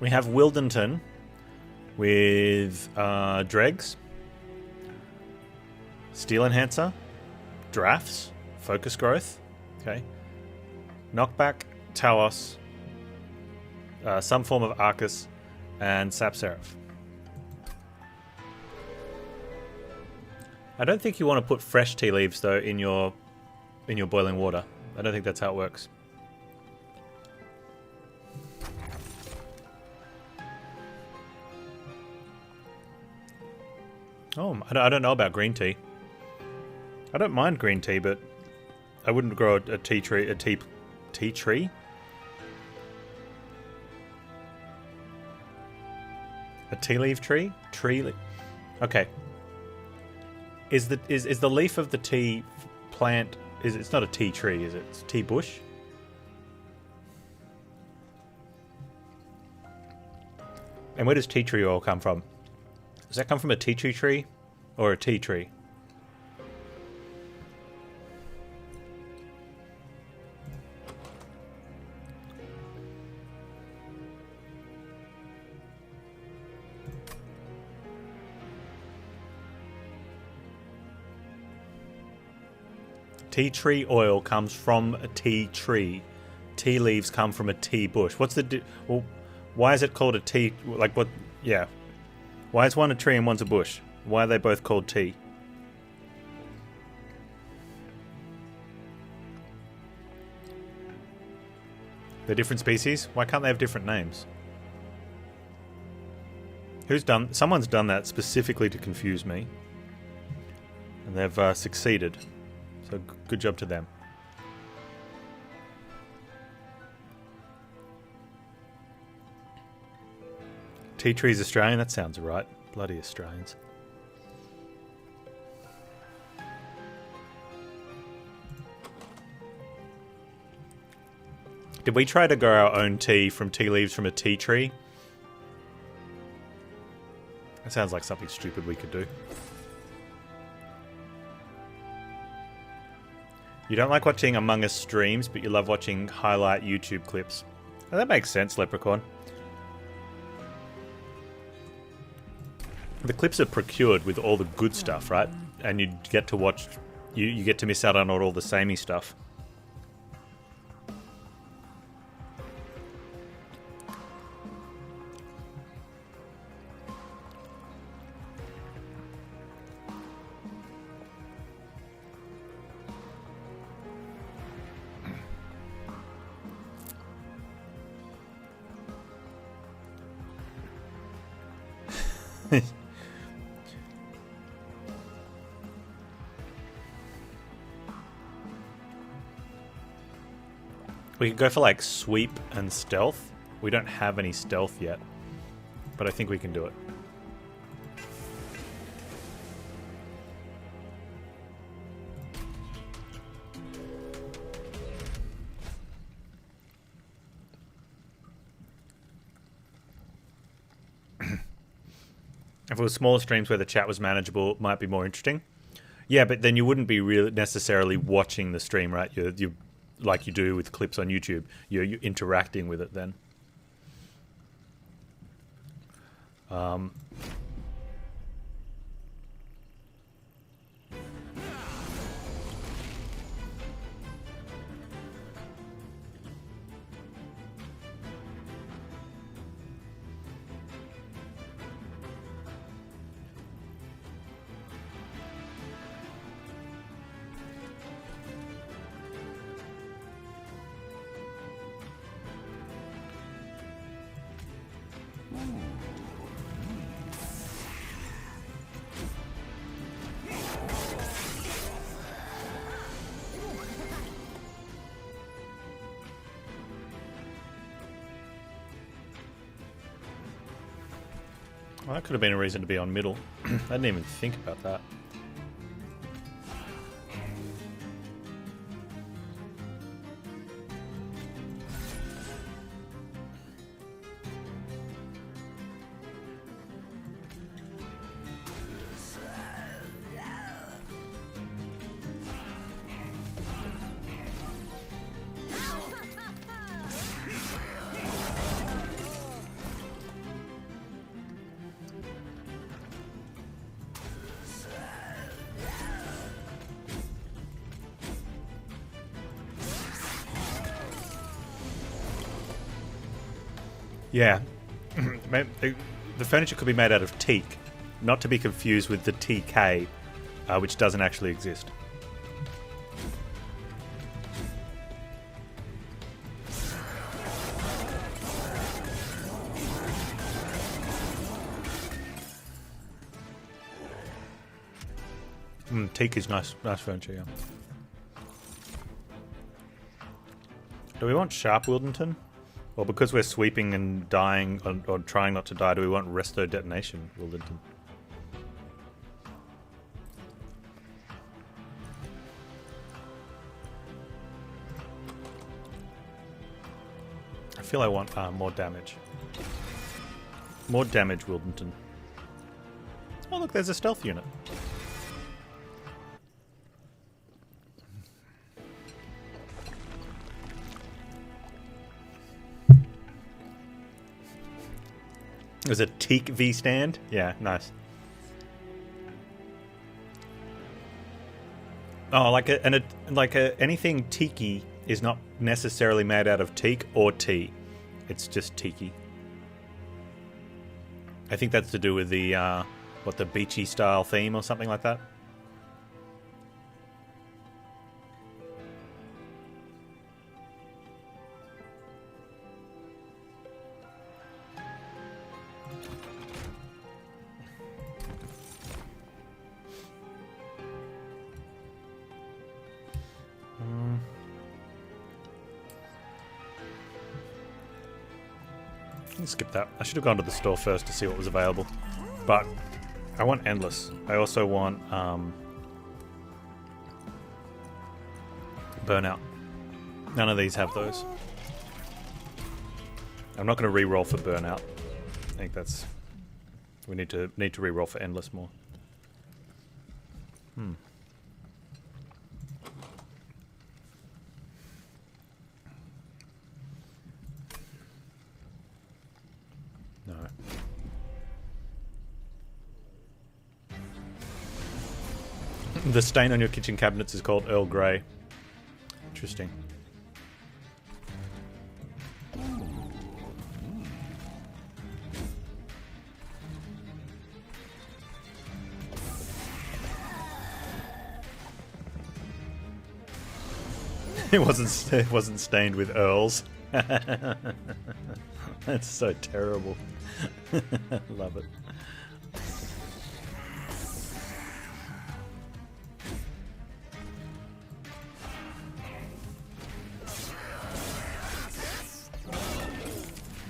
We have Wildenton with Dregs, Steel Enhancer, Drafts, Focus Growth, okay, Knockback, Talos, some form of Arcus, and Sap Seraph. I don't think you want to put fresh tea leaves though in your boiling water. I don't think that's how it works. Oh, I don't know about green tea. I don't mind green tea, but I wouldn't grow a tea tree. A tea tree? A tea leaf tree? Okay. Is the leaf of the tea plant? It's not a tea tree, is it? It's a tea bush. And where does tea tree oil come from? Does that come from a tea tree or a tea tree? Tea tree oil comes from a tea tree. Tea leaves come from a tea bush. What's the... well, why is it called a tea... like what... yeah. Why is one a tree and one's a bush? Why are they both called tea? They're different species? Why can't they have different names? Someone's done that specifically to confuse me. And they've succeeded. So good job to them. Tea tree's Australian? That sounds right. Bloody Australians. Did we try to grow our own tea from tea leaves from a tea tree? That sounds like something stupid we could do. You don't like watching Among Us streams, but you love watching highlight YouTube clips. Oh, that makes sense, Leprechaun. The clips are procured with all the good stuff, right? And you get to watch... You get to miss out on all the samey stuff. We could go for like sweep and stealth. We don't have any stealth yet, but I think we can do it. If it was smaller streams where the chat was manageable, it might be more interesting. Yeah, but then you wouldn't be really necessarily watching the stream, right? You like you do with clips on YouTube. You're interacting with it then. Well, that could have been a reason to be on middle. I didn't even think about that. Yeah. The furniture could be made out of teak, not to be confused with the TK, which doesn't actually exist. Teak is nice furniture, yeah. Do we want Sharp Wildenton? Or because we're sweeping and dying, or trying not to die, do we want Resto Detonation Wildenton? I feel I want more damage. More damage, Wildenton. Oh look, there's a stealth unit. There's a teak V stand? Yeah, nice. Oh, anything tiki is not necessarily made out of teak or tea. It's just tiki. I think that's to do with the the beachy style theme or something like that. Skip that. I should have gone to the store first to see what was available. But I want Endless. I also want Burnout. None of these have those. I'm not going to re-roll for Burnout. I think that's... We need to re-roll for Endless more. No. The stain on your kitchen cabinets is called Earl Grey. Interesting. It wasn't stained with Earls. That's so terrible. Love it.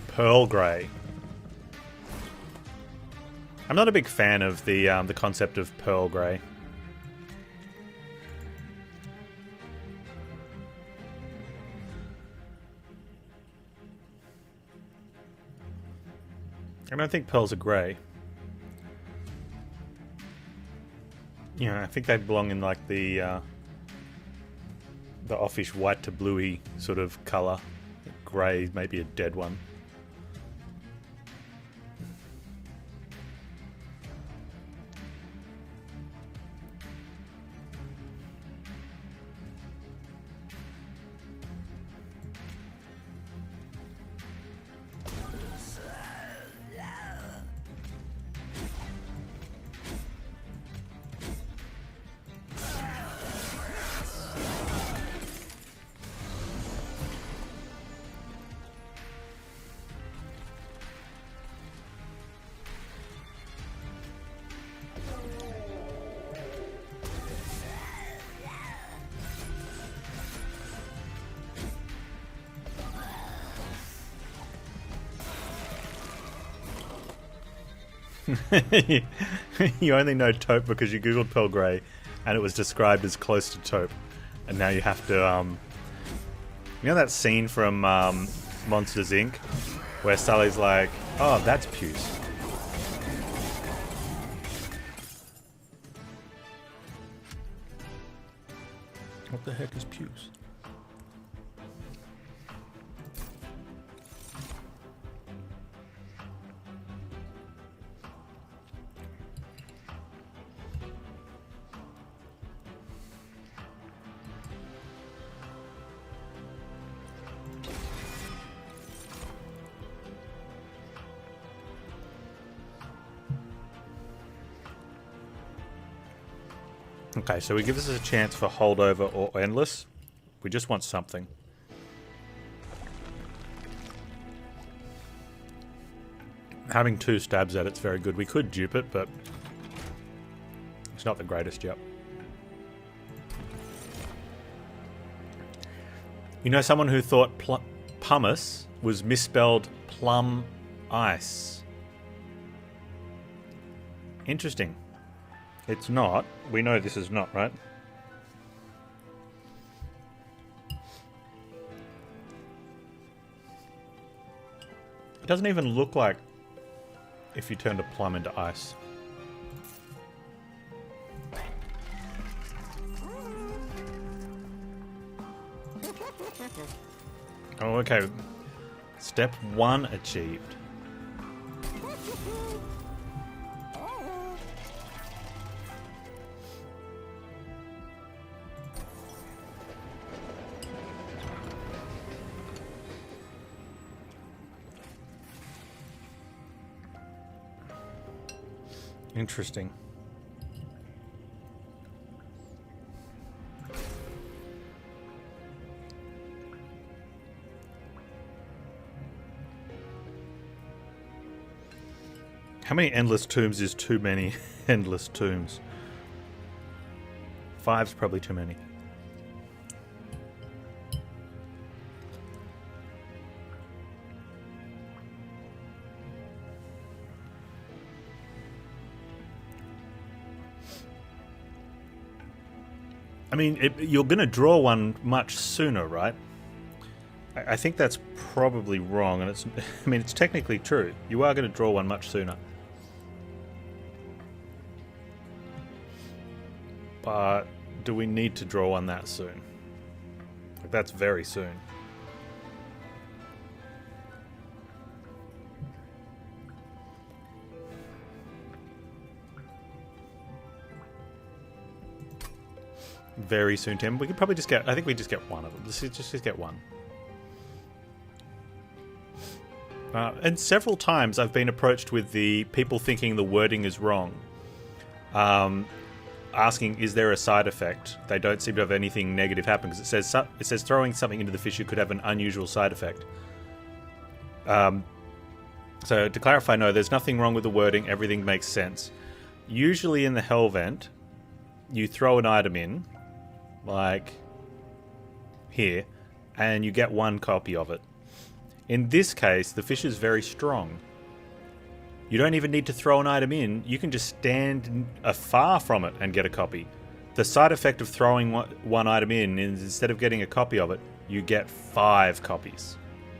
Pearl Grey. I'm not a big fan of the concept of Pearl Grey. I don't think pearls are grey. Yeah, I think they belong in like the offish white to bluey sort of colour. Grey, maybe a dead one. You only know taupe because you googled Pearl Grey and it was described as close to taupe, and now you have to you know that scene from Monsters Inc where Sully's like, oh, that's puce. What the heck is puce? Okay, so we give us a chance for holdover or endless. We just want something. Having 2 stabs at it's very good. We could dupe it, but it's not the greatest yet. You know someone who thought pumice was misspelled plum ice. Interesting. It's not. We know this is not, right? It doesn't even look like if you turned a plum into ice. Oh, okay. Step 1 achieved. Interesting. How many endless tombs is too many endless tombs? 5's probably too many. I mean, you're going to draw one much sooner, right? I think that's probably wrong, and it's. I mean, it's technically true. You are going to draw one much sooner. But do we need to draw one that soon? Like, that's very soon. Very soon, Tim. We could probably just get... I think we just get one of them. Just get one. And several times I've been approached with the people thinking the wording is wrong. Asking, is there a side effect? They don't seem to have anything negative happen because it says throwing something into the fissure could have an unusual side effect. So to clarify, no, there's nothing wrong with the wording. Everything makes sense. Usually in the Hell Vent, you throw an item in, like here, and you get 1 copy of it. In this case, the fish is very strong. You don't even need to throw an item in. You can just stand afar from it and get a copy. The side effect of throwing one item in is instead of getting a copy of it, you get 5 copies.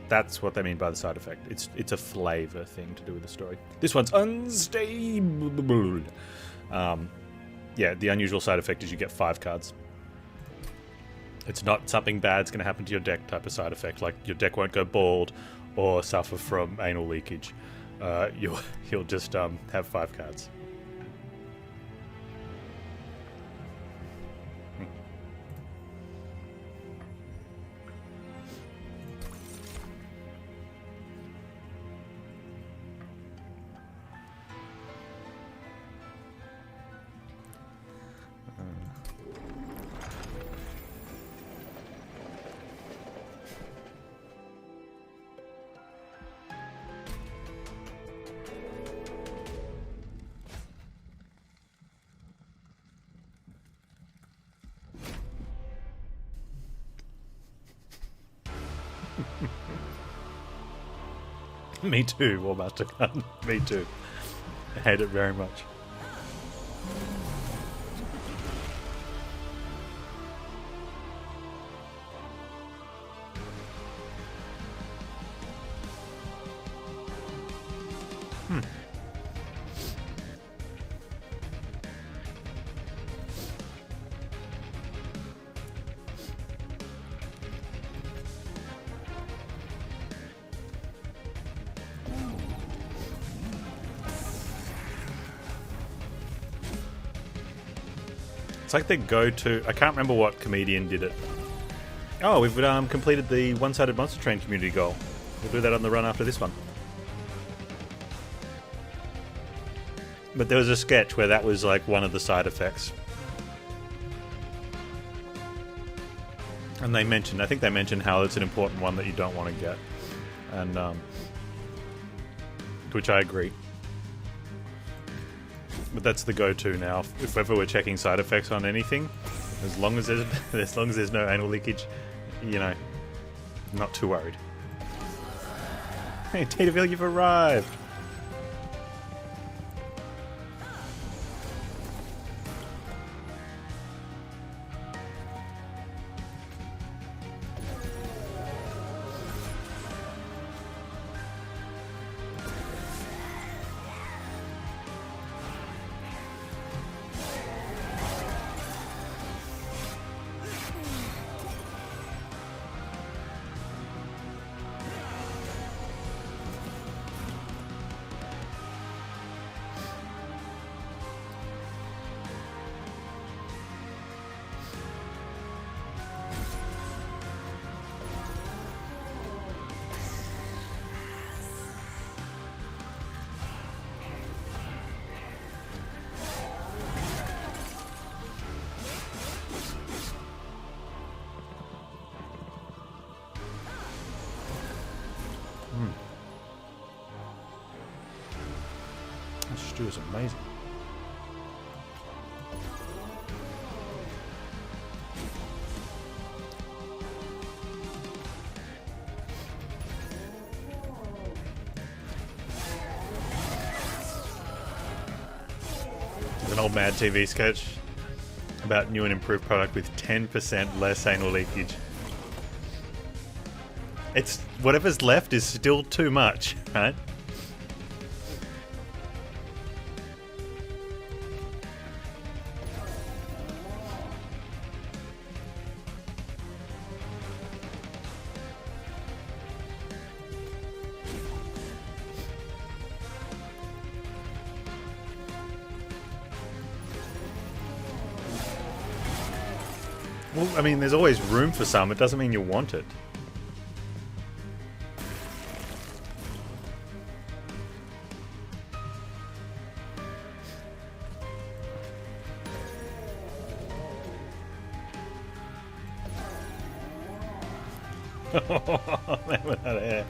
That's what they mean by the side effect. It's a flavor thing to do with the story. This one's unstable. Yeah, the unusual side effect is you get 5 cards. It's not something bad's going to happen to your deck type of side effect, like your deck won't go bald or suffer from anal leakage. You'll just have 5 cards. Me too, Warmaster Gun. Me too. I hate it very much. It's like the go-to... I can't remember what comedian did it. Oh, we've completed the one-sided Monster Train community goal. We'll do that on the run after this one. But there was a sketch where that was like one of the side effects. And I think they mentioned how it's an important one that you don't want to get. And, which I agree. But that's the go-to now. If ever we're checking side effects on anything, as long as there's no anal leakage, you know, not too worried. Hey, Tataville, you've arrived! This stew is amazing. There's an old Mad TV sketch about new and improved product with 10% less anal leakage. It's whatever's left is still too much, right? Well, I mean, there's always room for some. It doesn't mean you want it. Oh, man, without hair.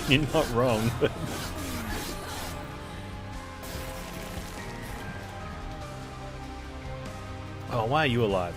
You're not wrong, but... Oh, why are you alive?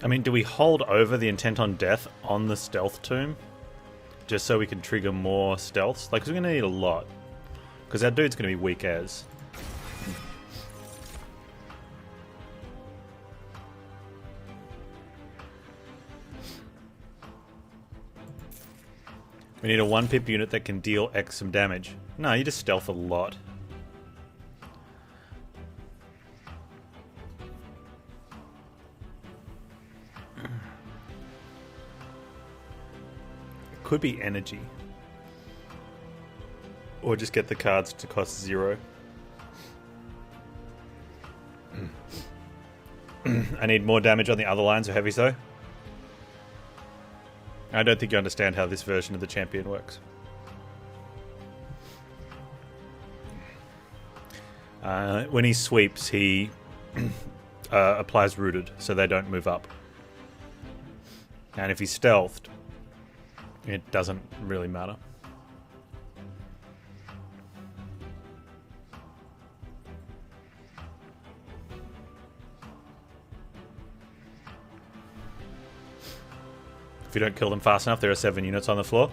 I mean, do we hold over the intent on death on the stealth tomb? Just so we can trigger more stealths? Like, 'cause we're going to need a lot. Because our dude's going to be weak as. We need a 1-pip unit that can deal X some damage. No, you just stealth a lot. Could be energy. Or just get the cards to cost 0. I need more damage on the other lines of heavy so. I don't think you understand how this version of the champion works. When he sweeps, he applies rooted, so they don't move up. And if he's stealthed, it doesn't really matter. If you don't kill them fast enough, there are 7 units on the floor.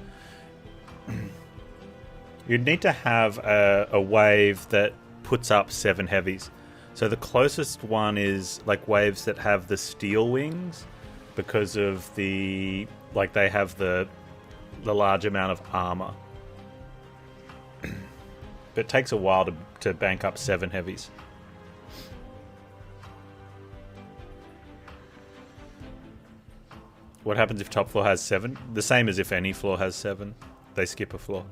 You'd need to have a wave that puts up 7 heavies. So the closest one is like waves that have the steel wings, because of the they have the large amount of armor. But it takes a while to bank up 7 heavies. What happens if top floor has 7? The same as if any floor has 7. They skip a floor.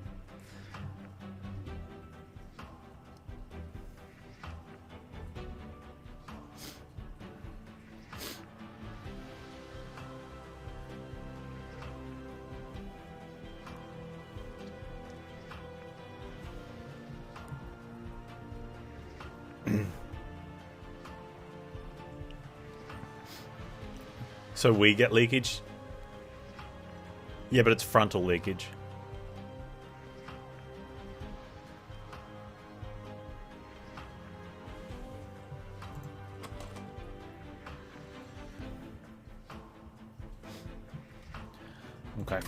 So we get leakage? Yeah, but it's frontal leakage. Okay.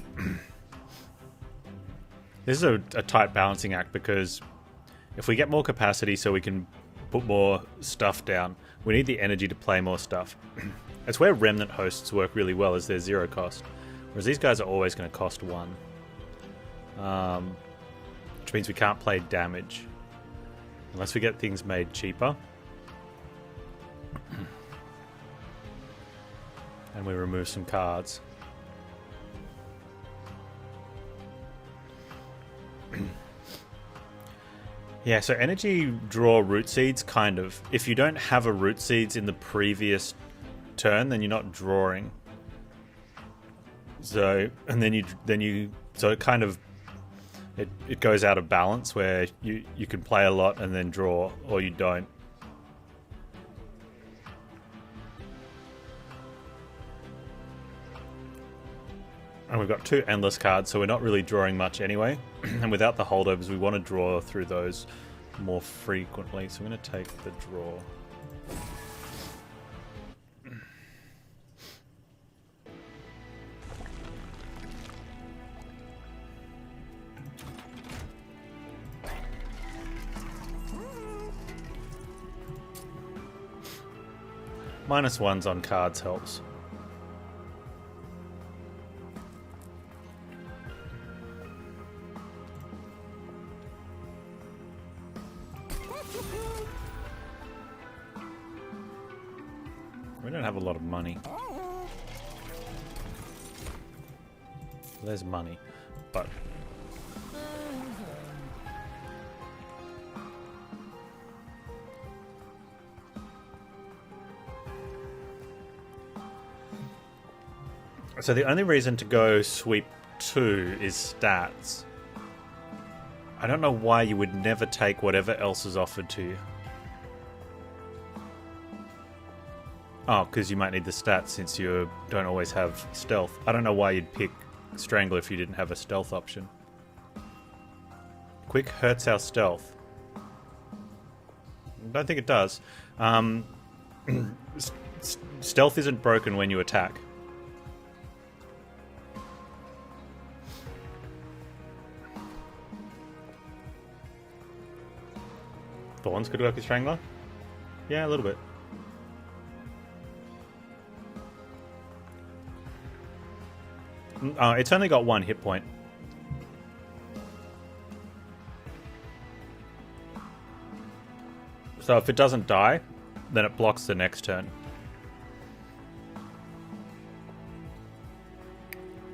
This is a tight balancing act, because if we get more capacity so we can put more stuff down, we need the energy to play more stuff. It's where Remnant hosts work really well, as they're 0 cost. Whereas these guys are always going to cost 1. Which means we can't play damage. Unless we get things made cheaper. And we remove some cards. Yeah, so energy draw root seeds, kind of. If you don't have a root seeds in the previous turn, then you're not drawing. So, and so it kind of, it goes out of balance, where you can play a lot and then draw, or you don't. And we've got 2 endless cards, so we're not really drawing much anyway. And without the holdovers, we want to draw through those more frequently. So I'm going to take the draw. -1s on cards helps. We don't have a lot of money. There's money, but so the only reason to go sweep 2 is stats. I don't know why you would never take whatever else is offered to you. Oh, because you might need the stats since you don't always have stealth. I don't know why you'd pick Strangler if you didn't have a stealth option. Quick hurts our stealth. I don't think it does. Stealth isn't broken when you attack. Thorns could work with Strangler? Yeah, a little bit. It's only got 1 hit point. So if it doesn't die, then it blocks the next turn.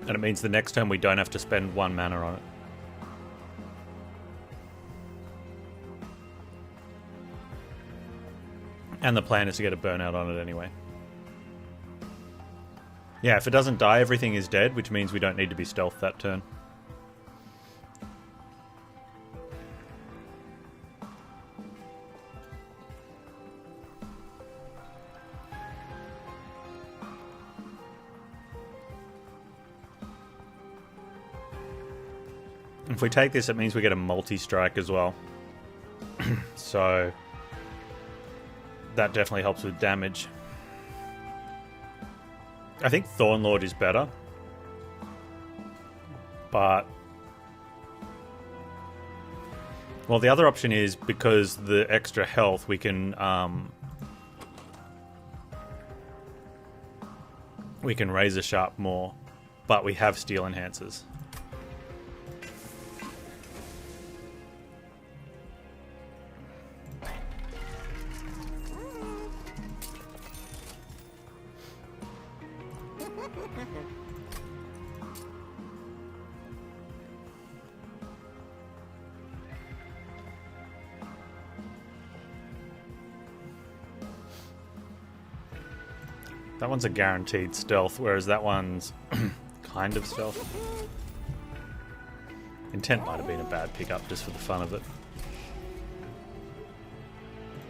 And it means the next turn we don't have to spend 1 mana on it. And the plan is to get a burnout on it anyway. Yeah, if it doesn't die, everything is dead, which means we don't need to be stealth that turn. If we take this, it means we get a multi-strike as well. So that definitely helps with damage. I think Thornlord is better, But well, the other option is because the extra health we can razor sharp more, but we have steel enhancers. That one's a guaranteed stealth, whereas that one's kind of stealth. Intent might have been a bad pickup just for the fun of it.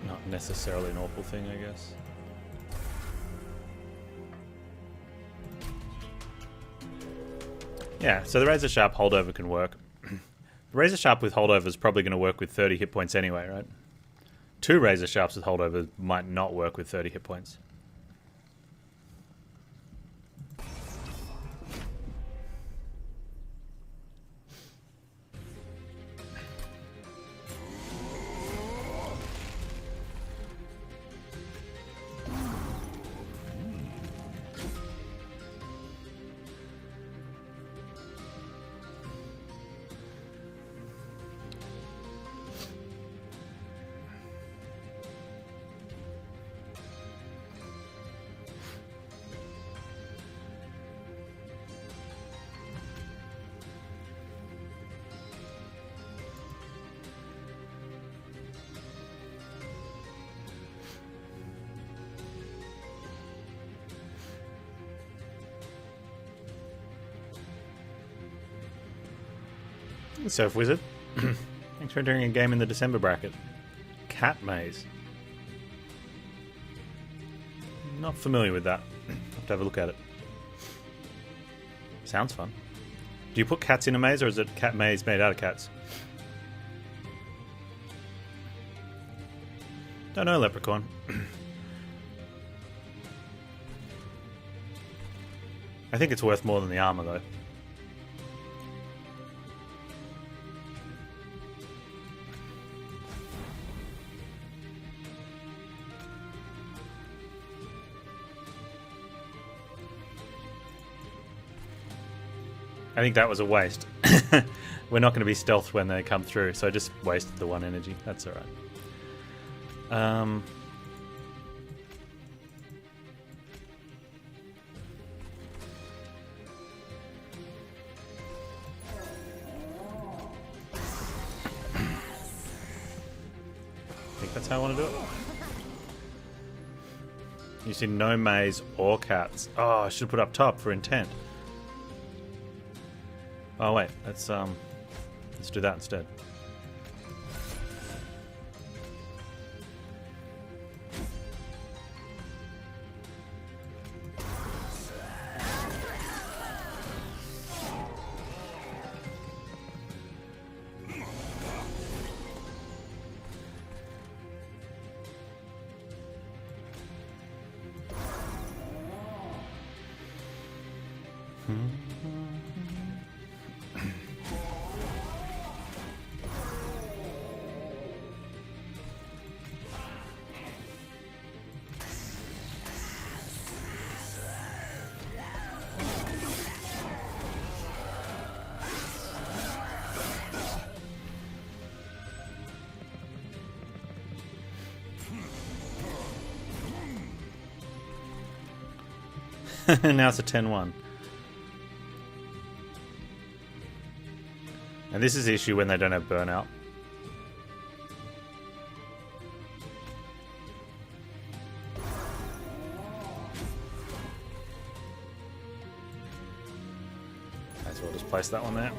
Not necessarily an awful thing, I guess. Yeah, so the razor sharp holdover can work. The razor sharp with holdover is probably going to work with 30 hit points anyway, right? 2 razor sharps with holdover might not work with 30 hit points. Surf Wizard. Thanks for entering a game in the December bracket. Cat Maze. Not familiar with that. Have to have a look at it. Sounds fun. Do you put cats in a maze, or is it cat maze made out of cats? Don't know, Leprechaun. I think it's worth more than the armor, though. I think that was a waste. We're not going to be stealthed when they come through, so I just wasted the 1 energy. That's alright. I think that's how I want to do it. You see no maze or cats. Oh, I should put up top for intent. Oh wait, let's do that instead. Now it's a 10-1. And this is the issue when they don't have burnout. Might as well just place that one there.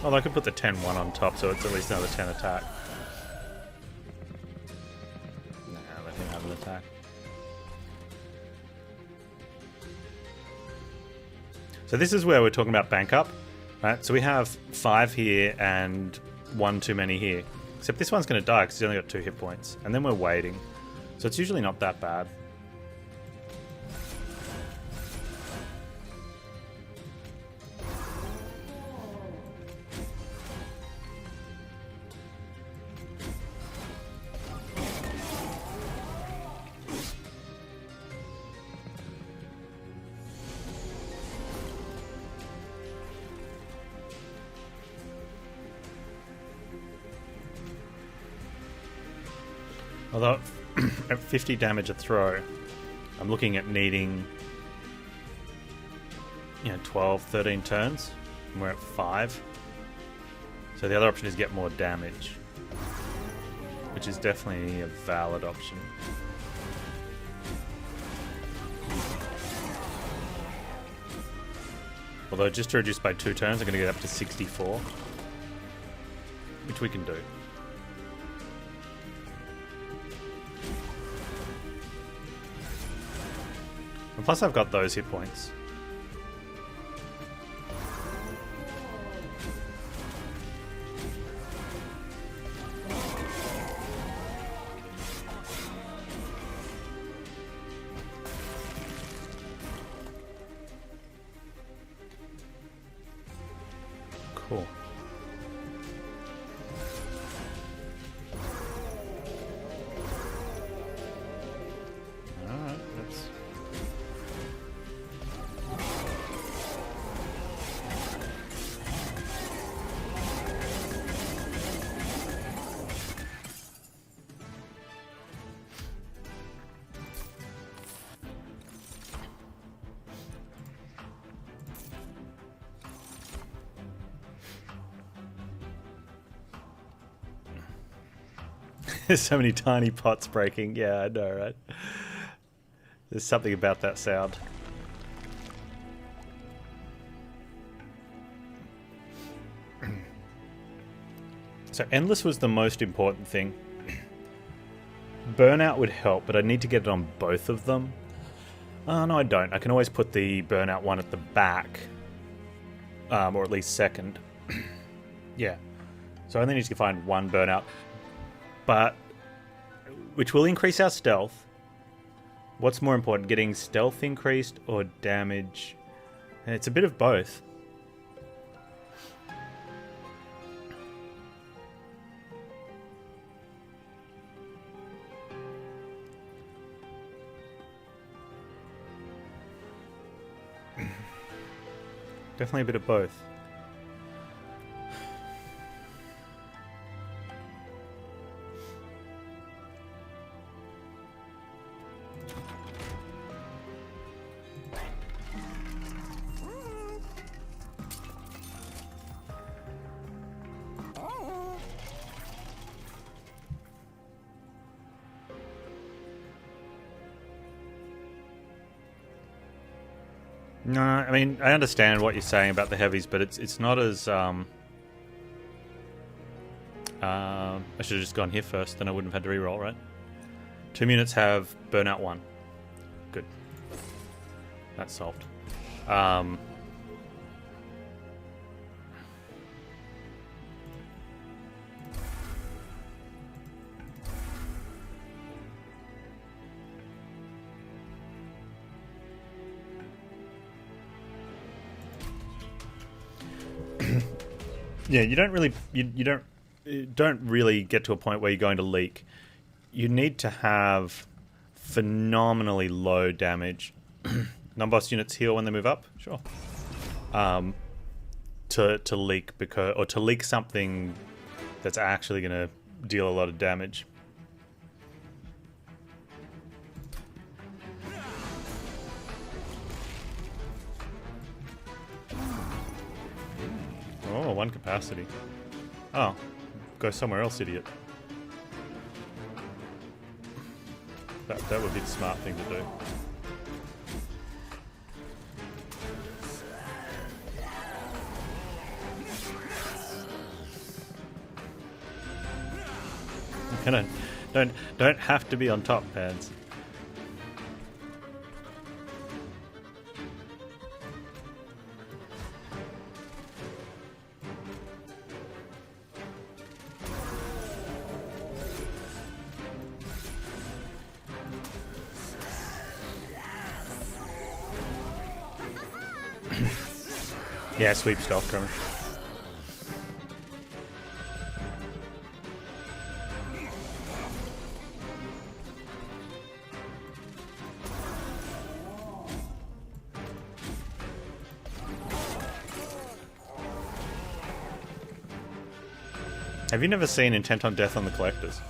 Although I could put the 10-1 on top, so it's at least another 10 attack. Nah, let him have an attack. So this is where we're talking about bank up, right? So we have 5 here and 1 too many here. Except this one's going to die because he's only got 2 hit points. And then we're waiting. So it's usually not that bad. Although at 50 damage a throw, I'm looking at needing 12, 13 turns, and we're at 5. So the other option is get more damage, which is definitely a valid option. Although just to reduce by 2 turns, I'm going to get up to 64, which we can do. And plus I've got those hit points. Cool. Alright, that's... There's so many tiny pots breaking. Yeah, I know, right? There's something about that sound. So Endless was the most important thing. Burnout would help, but I need to get it on both of them. Oh, no, I don't. I can always put the Burnout one at the back. Or at least second. Yeah. So I only need to find one Burnout. But, which will increase our stealth. What's more important, getting stealth increased or damage? And it's a bit of both. Definitely a bit of both. No, I mean, I understand what you're saying about the heavies, but it's not as... I should have just gone here first, then I wouldn't have had to reroll, right? 2 units have Burnout 1. Good. That's solved. Yeah, you don't really you don't really get to a point where you're going to leak. You need to have phenomenally low damage. Non-boss units heal when they move up, sure. To leak or to leak something that's actually going to deal a lot of damage. Oh, 1 capacity. Oh, go somewhere else, idiot. That would be the smart thing to do. Don't have to be on top, Panz. Yeah, sweep stealth coming. Have you never seen Intent on Death on the Collectors?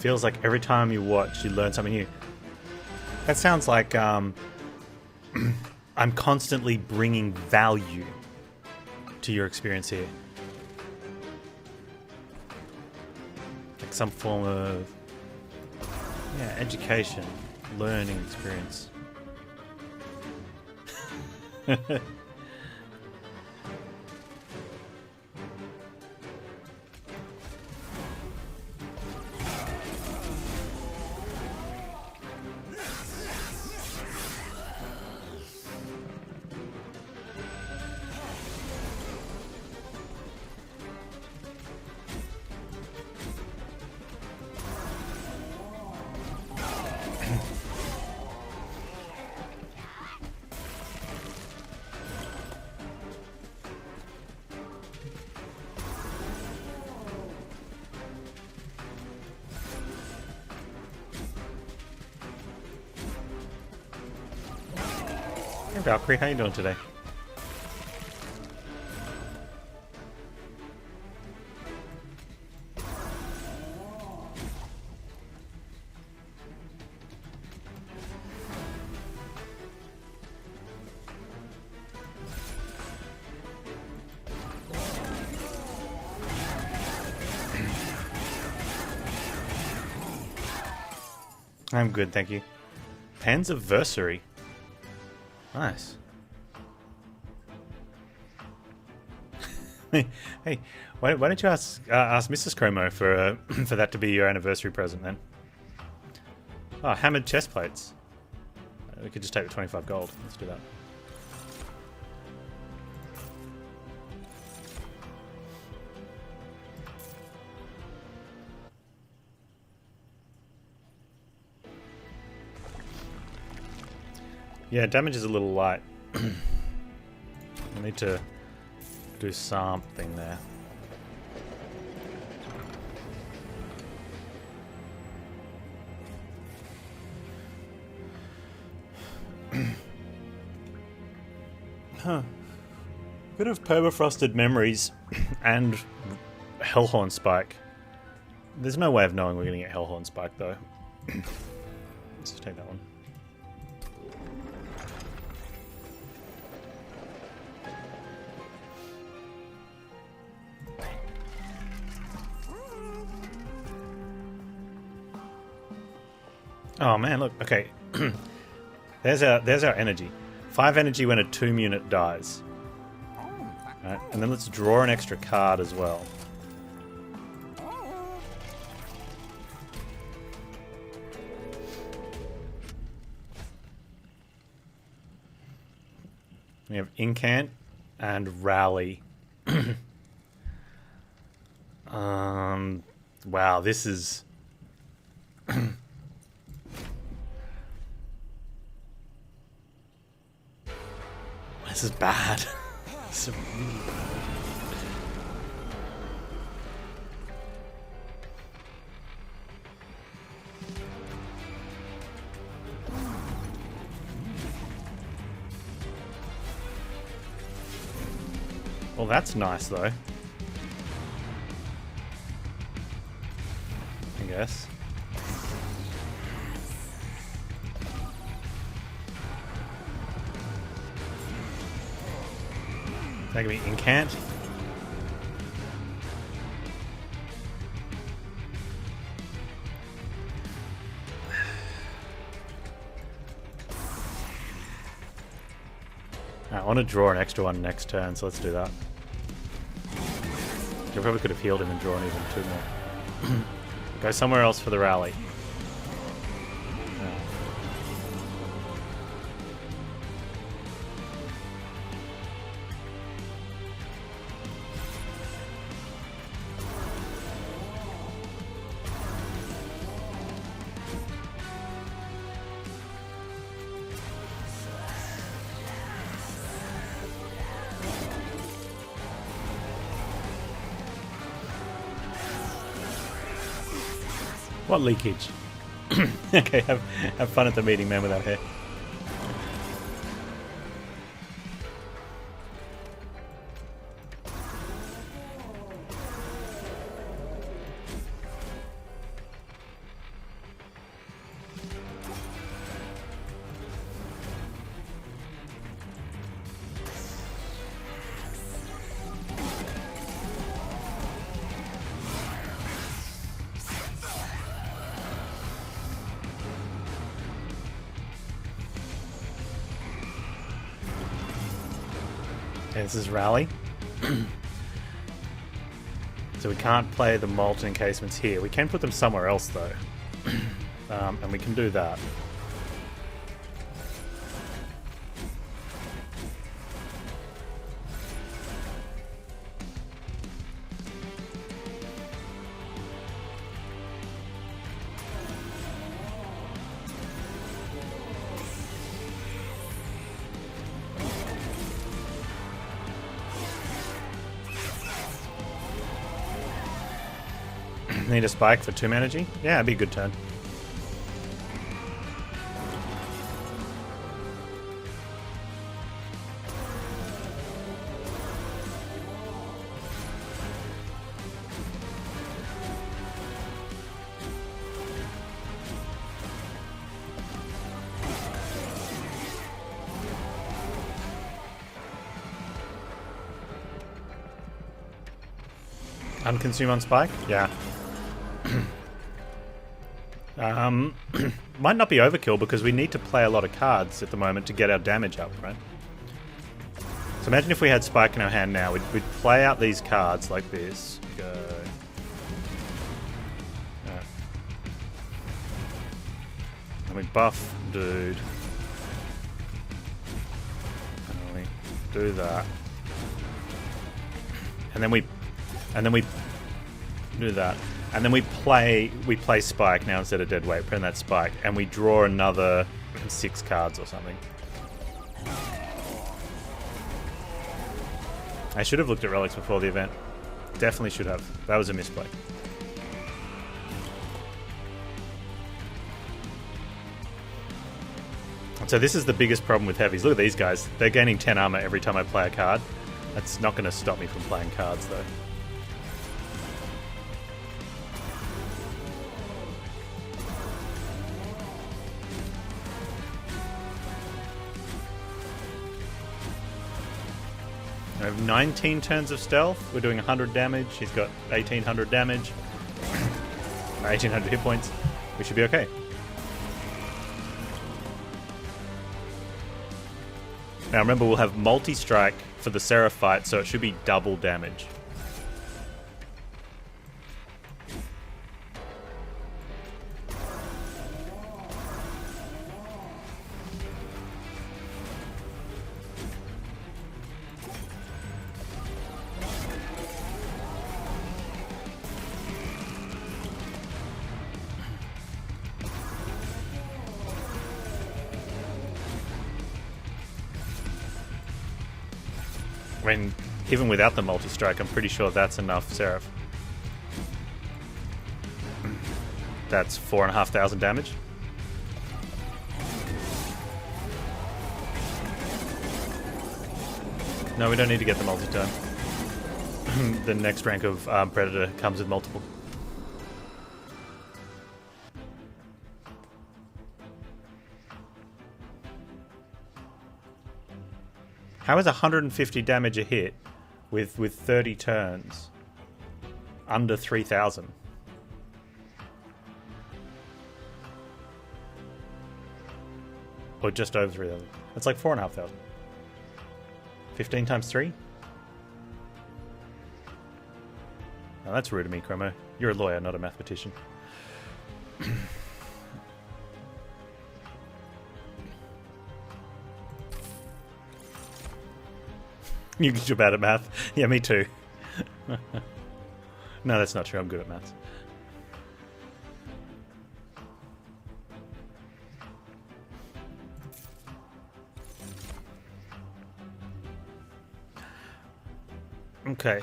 feels like every time you watch, you learn something new. That sounds like I'm constantly bringing value to your experience here. Like some form of education, learning experience. Hey Valkyrie, how you doing today? I'm good, thank you. Panzversary. Nice. Hey, why don't you ask Mrs. Chromo for for that to be your anniversary present then? Oh, hammered chest plates. We could just take the 25 gold. Let's do that. Yeah, damage is a little light. I need to do something there. Huh. Bit of permafrosted memories and Hellhorn Spike. There's no way of knowing we're going to get Hellhorn Spike though. Let's just take that one. Oh man, look, okay. there's our energy. 5 energy when a tomb unit dies. Right, and then let's draw an extra card as well. We have Incant and Rally. Wow, this is... This is bad. This is really bad. Well, that's nice though. I guess. That can be Incant. I want to draw an extra one next turn, so let's do that. I probably could have healed him and drawn even 2 more. Go somewhere else for the rally. What leakage? Okay, have fun at the meeting, man without hair. Okay, this is Rally. So we can't play the molten encasements here. We can put them somewhere else though. And we can do that. Need a spike for 2 energy? Yeah, it'd be a good turn. Unconsume on spike? Yeah. Might not be overkill because we need to play a lot of cards at the moment to get our damage up, right? So imagine if we had Spike in our hand now. We'd play out these cards like this. Go. Right. And we buff dude. And we do that. And then we do that. And then we play Spike now instead of Dead Weight. Put in that Spike. And we draw another 6 cards or something. I should have looked at relics before the event. Definitely should have. That was a misplay. So this is the biggest problem with heavies. Look at these guys. They're gaining 10 armor every time I play a card. That's not going to stop me from playing cards though. I have 19 turns of stealth. We're doing 100 damage. He's got 1800 damage. 1800 hit points. We should be okay. Now remember, we'll have multi-strike for the Seraph fight, so it should be double damage. I mean, even without the multi-strike, I'm pretty sure that's enough Seraph. That's 4,500 damage. No, we don't need to get the multi-turn. The next rank of Predator comes with multiple. How is 150 damage a hit with 30 turns under 3,000? Or just over 3,000? That's like 4,500. 15 times 3? Oh, that's rude of me, Chromo. You're a lawyer, not a mathematician. You're bad at math. Yeah, me too. No, that's not true. I'm good at maths. Okay.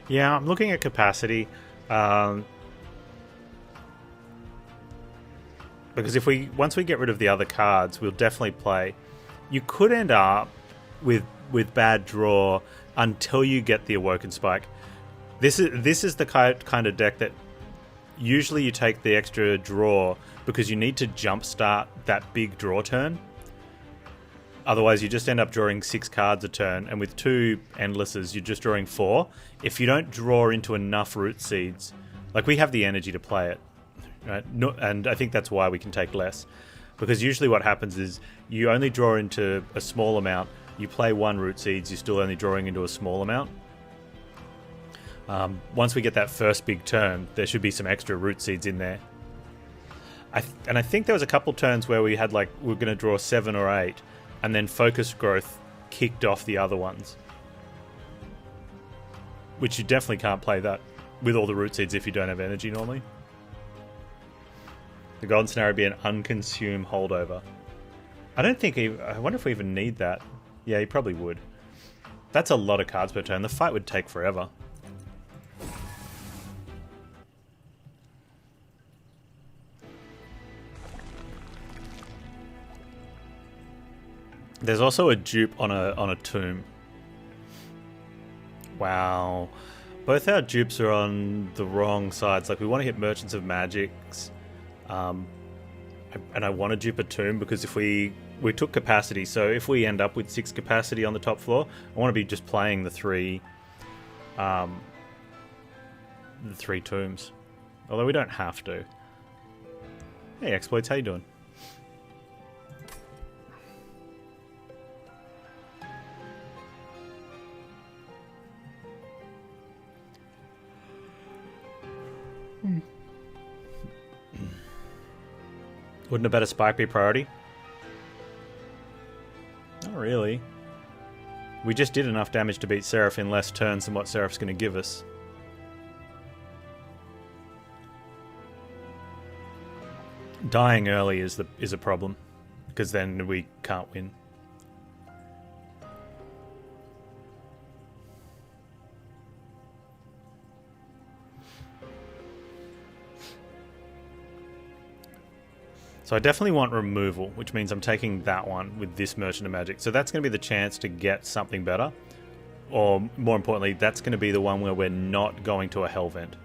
Yeah, I'm looking at capacity. Because once we get rid of the other cards, we'll definitely play. You could end up with bad draw until you get the Awoken Spike. This is the kind of deck that usually you take the extra draw because you need to jumpstart that big draw turn. Otherwise, you just end up drawing 6 cards a turn, and with 2 Endlesses, you're just drawing 4. If you don't draw into enough Root Seeds, like we have the energy to play it. right? And I think that's why we can take less. Because usually what happens is you only draw into a small amount, you play 1 root seeds, you're still only drawing into a small amount. Once we get that first big turn, there should be some extra root seeds in there. And I think there was a couple turns where we had we were going to draw 7 or 8, and then focus growth kicked off the other ones. Which you definitely can't play that with all the root seeds if you don't have energy normally. The golden scenario would be an unconsumed holdover. I wonder if we even need that. Yeah, you probably would. That's a lot of cards per turn. The fight would take forever. There's also a dupe on a tomb. Wow. Both our dupes are on the wrong sides. We want to hit Merchants of Magics. And I want to dupe a tomb because if we took capacity, so if we end up with 6 capacity on the top floor, I want to be just playing the 3 tombs. Although we don't have to. Hey Exploits, how you doing? Wouldn't a better spike be priority? Not really. We just did enough damage to beat Seraph in less turns than what Seraph's going to give us. Dying early is a problem, because then we can't win. So I definitely want removal, which means I'm taking that one with this Merchant of Magic. So that's going to be the chance to get something better. Or, more importantly, that's going to be the one where we're not going to a Hell Vent.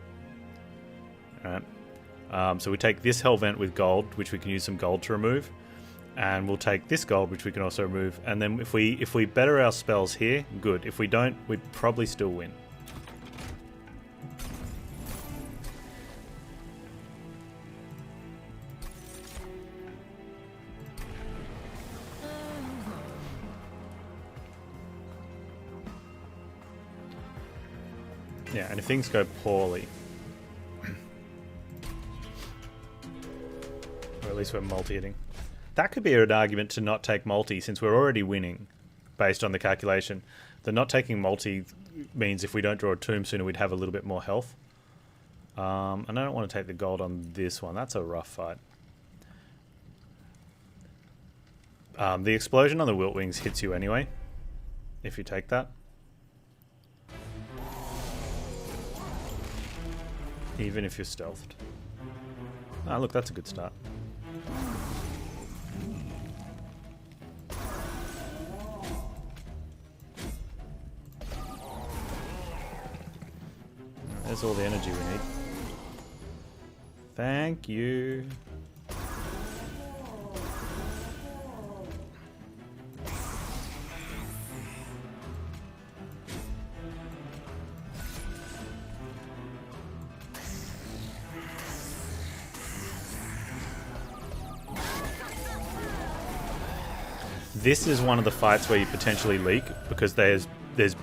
Alright. So we take this Hell Vent with gold, which we can use some gold to remove. And we'll take this gold, which we can also remove. And then if we better our spells here, good. If we don't, we probably still win. Yeah, and if things go poorly, or at least we're multi-hitting, that could be an argument to not take multi since we're already winning based on the calculation. The not taking multi means if we don't draw a tomb sooner, we'd have a little bit more health. And I don't want to take the gold on this one. That's a rough fight. The explosion on the Wilt Wings hits you anyway, if you take that. Even if you're stealthed. Ah, look, that's a good start. There's all the energy we need. Thank you. This is one of the fights where you potentially leak because there's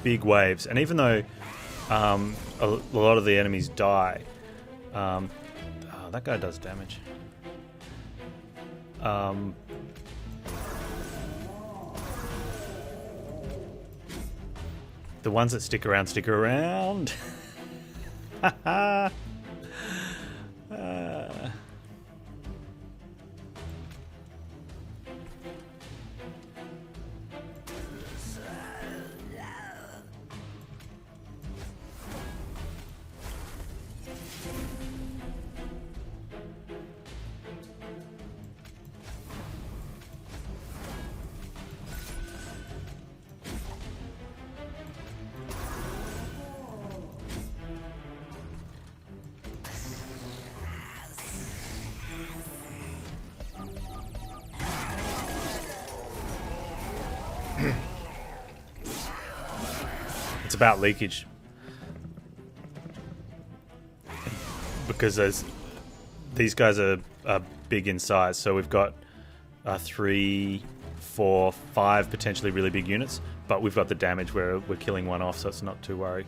big waves, and even though a lot of the enemies die, oh, that guy does damage. The ones that stick around stick around. It's about leakage. Because these guys are big in size. So we've got 3, 4, 5 potentially really big units, but we've got the damage where we're killing one off, so it's not to worry.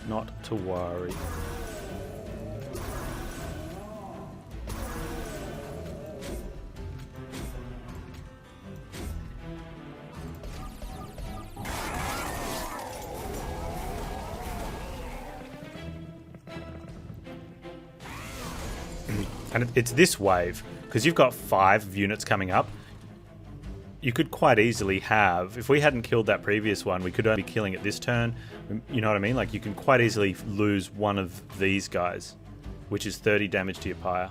Not to worry. And it's this wave, because you've got 5 units coming up. You could quite easily have, if we hadn't killed that previous one, we could only be killing it this turn. You know what I mean? Like, you can quite easily lose one of these guys, which is 30 damage to your pyre.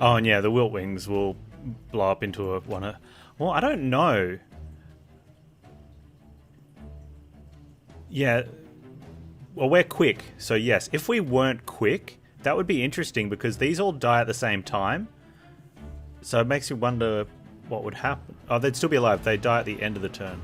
Oh, and yeah, the wilt wings will blow up into a one. Well, I don't know. Yeah. Well, we're quick, so yes. If we weren't quick, that would be interesting because these all die at the same time. So it makes you wonder what would happen. Oh, they'd still be alive. They die at the end of the turn.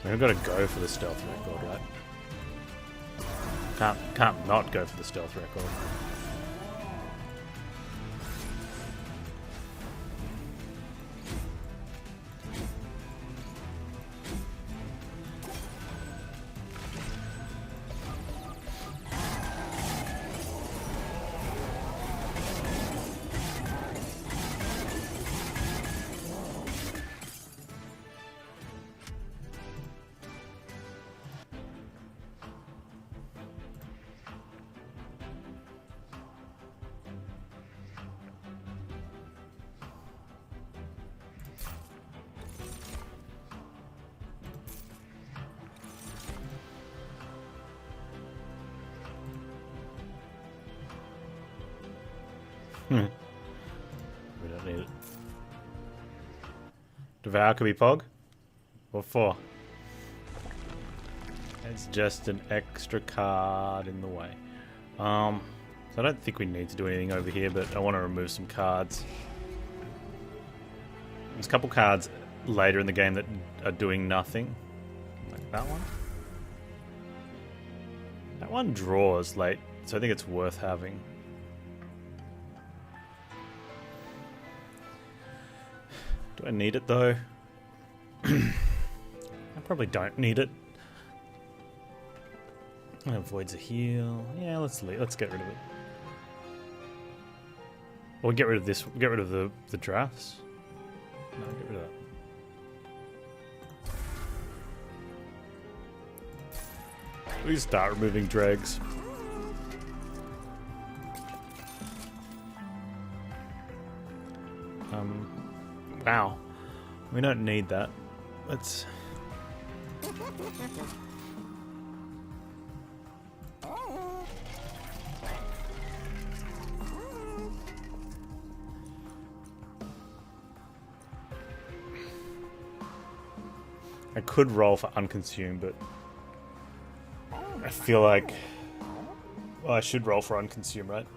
We've got to go for the stealth record, right? Can't not go for the stealth record. We don't need it. Devour could be Pog? What for? It's just an extra card in the way. So I don't think we need to do anything over here, but I want to remove some cards. There's a couple cards later in the game that are doing nothing. Like that one. That one draws late, so I think it's worth having. Do I need it though? I probably don't need it. It avoids a heal. Yeah, let's get rid of it. Or get rid of this. Get rid of the drafts. No, get rid of that. We start removing dregs. Wow. We don't need that. Let's... I could roll for unconsumed, but I feel like, well, I should roll for unconsumed, right?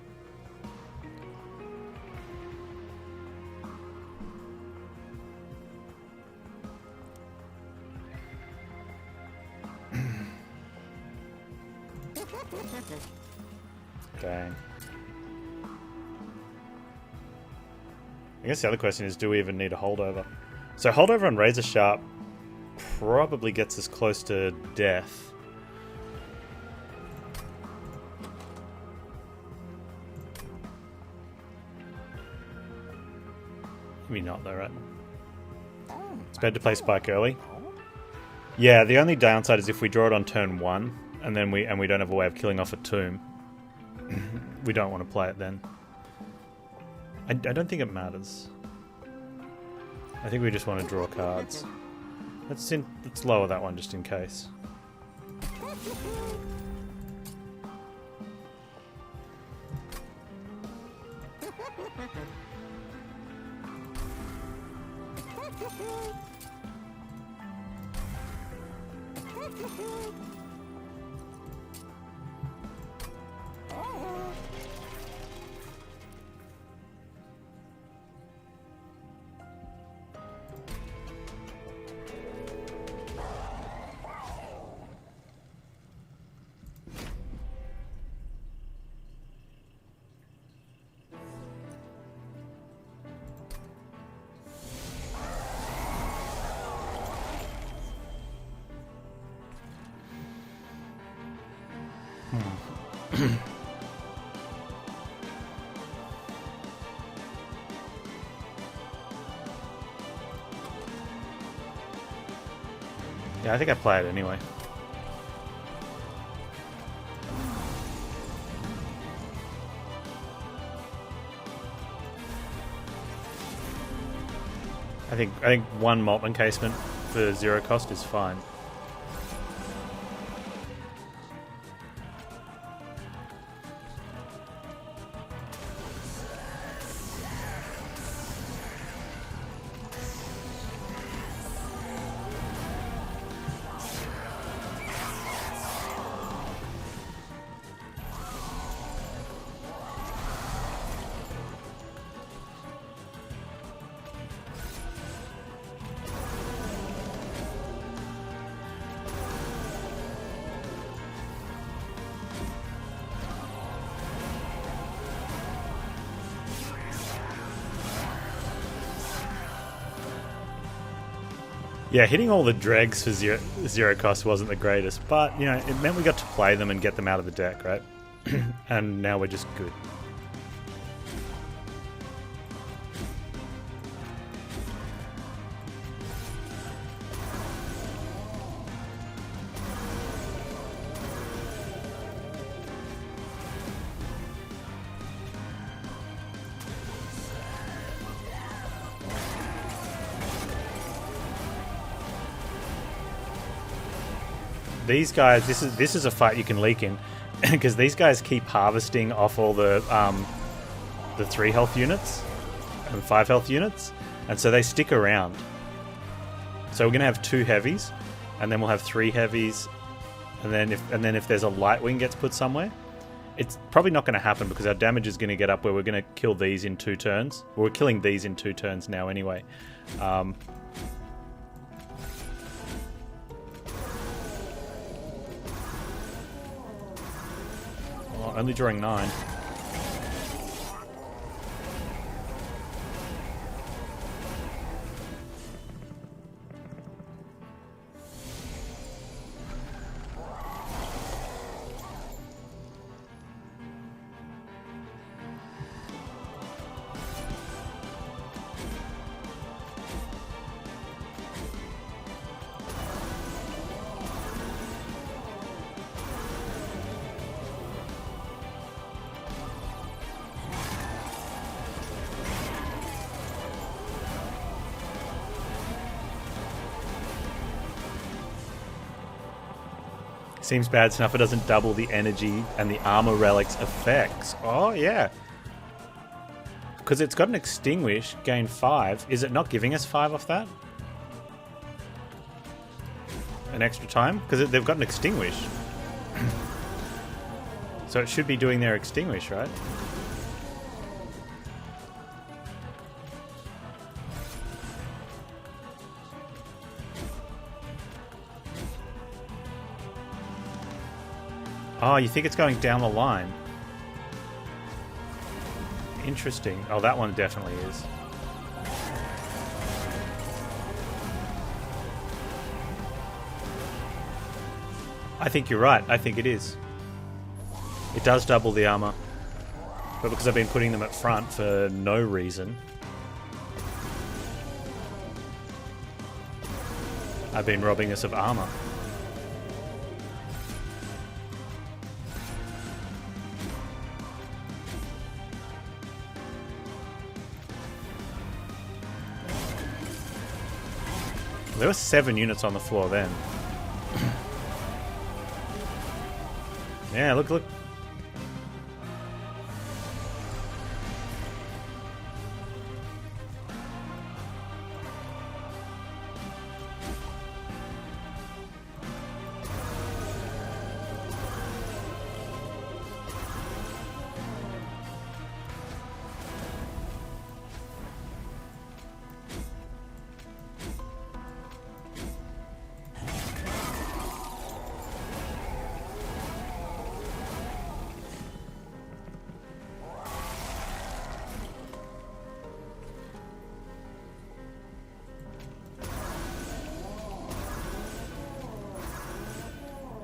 Dang. I guess the other question is, do we even need a holdover? So holdover on Razor Sharp probably gets us close to death. Maybe not though, right? It's better to play Spike early. Yeah, the only downside is if we draw it on turn 1 and then we don't have a way of killing off a tomb. We don't want to play it then. I don't think it matters. I think we just want to draw cards. Let's lower that one just in case. Yeah, I think I play it anyway. I think one malt encasement for 0 cost is fine. Yeah, hitting all the dregs for zero cost wasn't the greatest, but, you know, it meant we got to play them and get them out of the deck, right? And now we're just good. These guys, this is a fight you can leak in, because these guys keep harvesting off all the 3 health units and 5 health units, and so they stick around. So we're gonna have 2 heavies, and then we'll have 3 heavies, and then if there's a light wing gets put somewhere, it's probably not going to happen because our damage is going to get up where we're going to kill these in 2 turns. We're killing these in 2 turns now anyway. Only drawing 9. Seems bad Snuffer doesn't double the energy and the armor relic's effects. Oh, yeah. Because it's got an extinguish, gain 5. Is it not giving us 5 off that? an extra time? Because they've got an extinguish. So it should be doing their extinguish, right? Oh, you think it's going down the line? Interesting. Oh, that one definitely is. I think you're right. I think it is. It does double the armor. But because I've been putting them at front for no reason, I've been robbing us of armor. There were 7 units on the floor then. Yeah, look.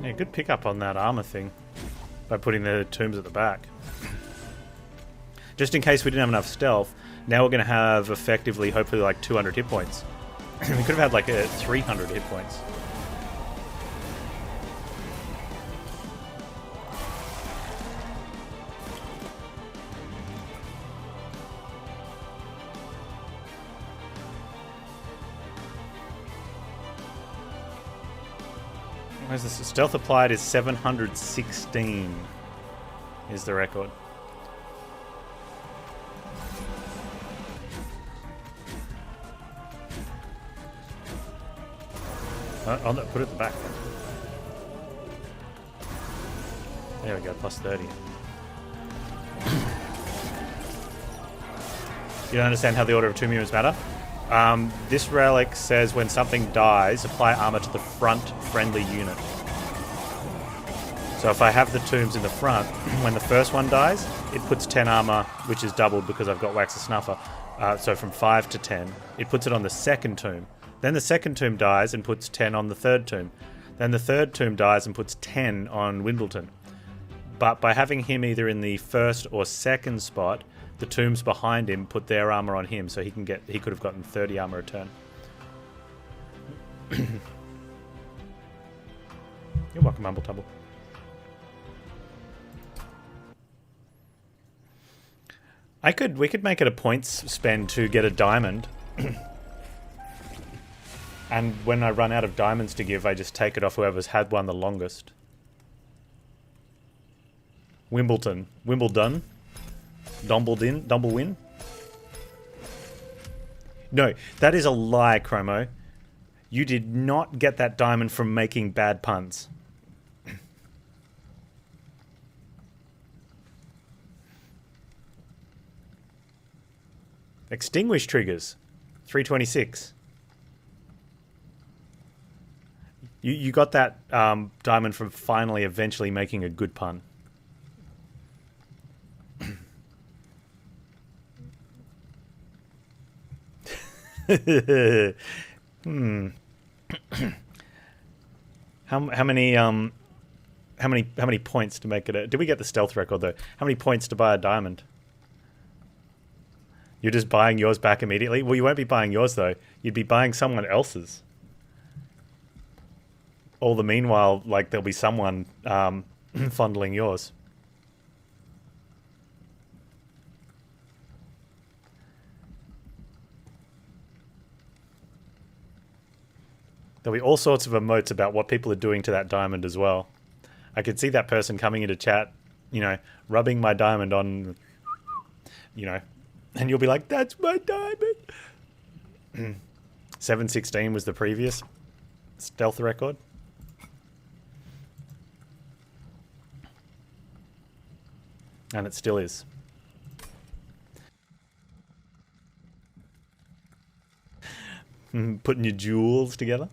Yeah, good pickup on that armor thing by putting the tombs at the back. Just in case we didn't have enough stealth, now we're going to have effectively, hopefully, like 200 hit points. We could have had like 300 hit points. Where's this? Stealth applied is 716 is the record. I'll put it at the back then. There we go, plus 30. You don't understand how the order of tomb units matter? This relic says when something dies, apply armor to the front friendly unit. So if I have the tombs in the front, when the first one dies, it puts 10 armor, which is doubled because I've got Wax of Snuffer. So from 5 to 10, it puts it on the second tomb. Then the second tomb dies and puts 10 on the third tomb. Then the third tomb dies and puts 10 on Wimbledon. But by having him either in the first or second spot, the tombs behind him put their armor on him, so he could have gotten 30 armor a turn. You're welcome, Mumble Tumble. We could make it a points spend to get a diamond. And when I run out of diamonds to give, I just take it off whoever's had one the longest. Wimbledon. Dumblewin. No, that is a lie, Chromo. You did not get that diamond from making bad puns. Extinguish triggers. 326. You got that diamond from finally eventually making a good pun. How many points to make it a... Did we get the stealth record though? How many points to buy a diamond? You're just buying yours back immediately? Well, you won't be buying yours though. You'd be buying someone else's. All the meanwhile, like, there'll be someone fondling yours. There'll be all sorts of emotes about what people are doing to that diamond as well. I could see that person coming into chat, you know, rubbing my diamond on, you know, and you'll be like, that's my diamond. 716 was the previous stealth record. And it still is. Putting your jewels together.